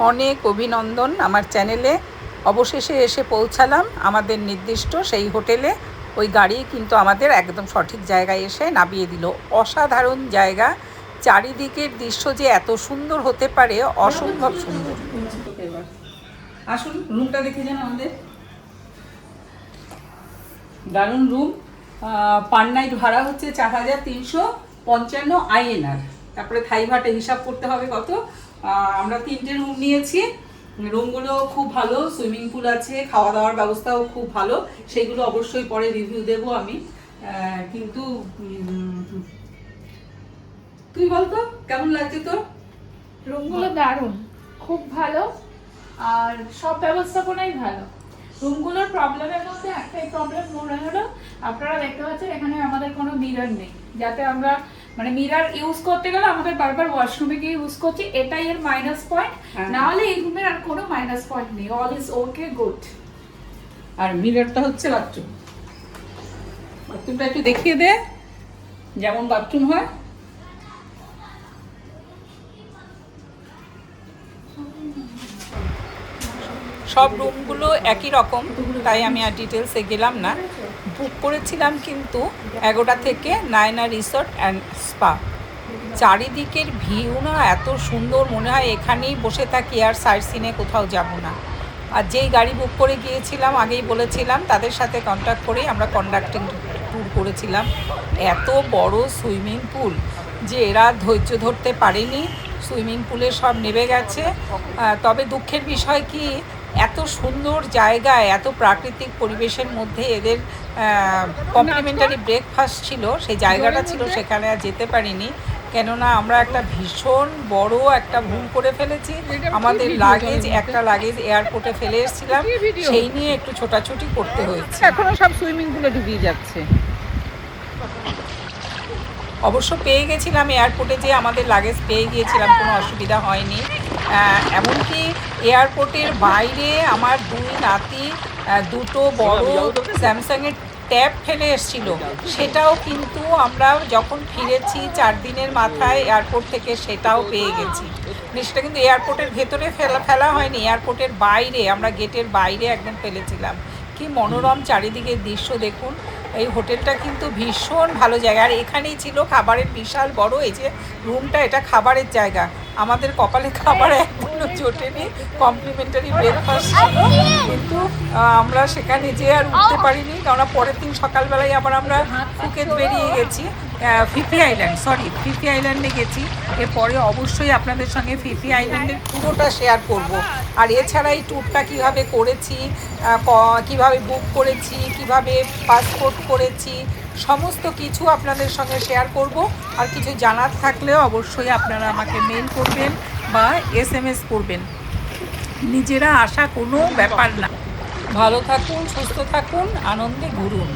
অনেক অভিনন্দন আমার চ্যানেলে। অবশেষে এসে পৌঁছালাম আমাদের নির্দিষ্ট সেই হোটেলে। ওই গাড়ি কিন্তু আমাদের একদম সঠিক জায়গায় এসে নামিয়ে দিল। অসাধারণ জায়গা, চারিদিকের দৃশ্য যে এত সুন্দর হতে পারে, অসম্ভব সুন্দর। আসুন, রুমটা দেখে যান আমাদের। দারুণ রুম। পার নাইট ভাড়া হচ্ছে 4,355 INR। তারপরে থাই ভাটে হিসাব করতে হবে কত। আমরা 3টে রুম নিয়েছি। রুমগুলো খুব ভালো, সুইমিং পুল আছে, খাওয়া দাওয়ার ব্যবস্থাও খুব ভালো। সেইগুলো অবশ্যই পরে রিভিউ দেবো আমি। কিন্তু তুই বলতো কেমন লাগছে তোর? রুমগুলো দারুণ, খুব ভালো, আর সব ব্যবস্থাপনাই ভালো। রুমগুলোর প্রবলেমের মধ্যে একটাই প্রবলেম মনে হলো, আপনারা দেখতে পাচ্ছেন এখানে আমাদের কোনো মিরর নেই, যাতে আমরা মানে মিরর ইউজ করতে গেলে আমাদের বারবার ওয়াশরুমে গিয়ে ইউজ করছি, এটাই এর মাইনাস পয়েন্ট। না হলে এই রুমের আর কোনো মাইনাস পয়েন্ট নেই, অল ইজ ওকে, গুড। আর মিররটা হচ্ছে বাথরুম। বাথরুমটা একটু দেখিয়ে দে, যেমন বাথরুম হয়। সব রুমগুলো একই রকম, তাই আমি আর ডিটেলসে গেলাম না। বুক করেছিলাম কিন্তু 11টা থেকে নায়না রিসর্ট অ্যান্ড স্পা। চারিদিকের ভিউ না এত সুন্দর, মনে হয় এখানেই বসে থাকি, আর সাইট সিনে কোথাও যাব না। আর যেই গাড়ি বুক করে গিয়েছিলাম, আগেই বলেছিলাম, তাদের সাথে কন্ট্যাক্ট করেই আমরা কন্ডাক্টিং ট্যুর করেছিলাম। এত বড় সুইমিং পুল যে এরা ধৈর্য ধরতে পারেনি, সুইমিং পুলে সব নেমে গেছে। তবে দুঃখের বিষয় কি, এত সুন্দর জায়গায়, এত প্রাকৃতিক পরিবেশের মধ্যে এদের কমপ্লিমেন্টারি ব্রেকফাস্ট ছিল, সেই জায়গাটা ছিল, সেখানে আর যেতে পারিনি। কেননা আমরা একটা ভীষণ বড় একটা ভুল করে ফেলেছি। আমাদের একটা লাগেজ এয়ারপোর্টে ফেলে এসেছিলাম, সেই নিয়ে একটু ছোটাছুটি করতে হয়েছে। এখনো সব সুইমিং পুলে ঢুকিয়ে যাচ্ছে। অবশ্য পেয়ে গেছিলাম এয়ারপোর্টে, যে আমাদের লাগেজ পেয়ে গিয়েছিলাম, কোনো অসুবিধা হয়নি। এমনকি এয়ারপোর্টের বাইরে আমার 2 নাতি 2টো বড় স্যামসাংয়ের ট্যাব ফেলে এসেছিল। সেটাও কিন্তু আমরা যখন ফিরেছি 4 দিনের মাথায় এয়ারপোর্ট থেকে, সেটাও পেয়ে গেছি। সেটা কিন্তু এয়ারপোর্টের ভেতরে ফেলা হয়নি, এয়ারপোর্টের বাইরে, আমরা গেটের বাইরে একদম ফেলেছিলাম। কি মনোরম চারিদিকের দৃশ্য দেখুন। এই হোটেলটা কিন্তু ভীষণ ভালো জায়গা। আর এখানেই ছিল খাবারের বিশাল বড়, এই যে রুমটা, এটা খাবারের জায়গা। আমাদের কপালে খাবার এখনো জোটেনি, কমপ্লিমেন্টারি ব্রেকফাস্ট ছিল, কিন্তু আমরা সেখানে যেয়ে আর উঠতে পারিনি, কারণ পরের দিন সকালবেলায় আবার আমরা ফুকেত বেরিয়ে গেছি। ফিফি আইল্যান্ডে গেছি। এরপরে অবশ্যই আপনাদের সঙ্গে ফিফি আইল্যান্ডের পুরোটা শেয়ার করব। আর এছাড়া এই ট্যুরটা কীভাবে করেছি, কিভাবে বুক করেছি, কিভাবে পাসপোর্ট করেছি, সমস্ত কিছু আপনাদের সঙ্গে শেয়ার করব। আর কিছু জানার থাকলেও অবশ্যই আপনারা আমাকে মেল করবেন বা SMS করবেন। নিজেরা আসা কোনো ব্যাপার না। ভালো থাকুন, সুস্থ থাকুন, আনন্দে ঘুরুন।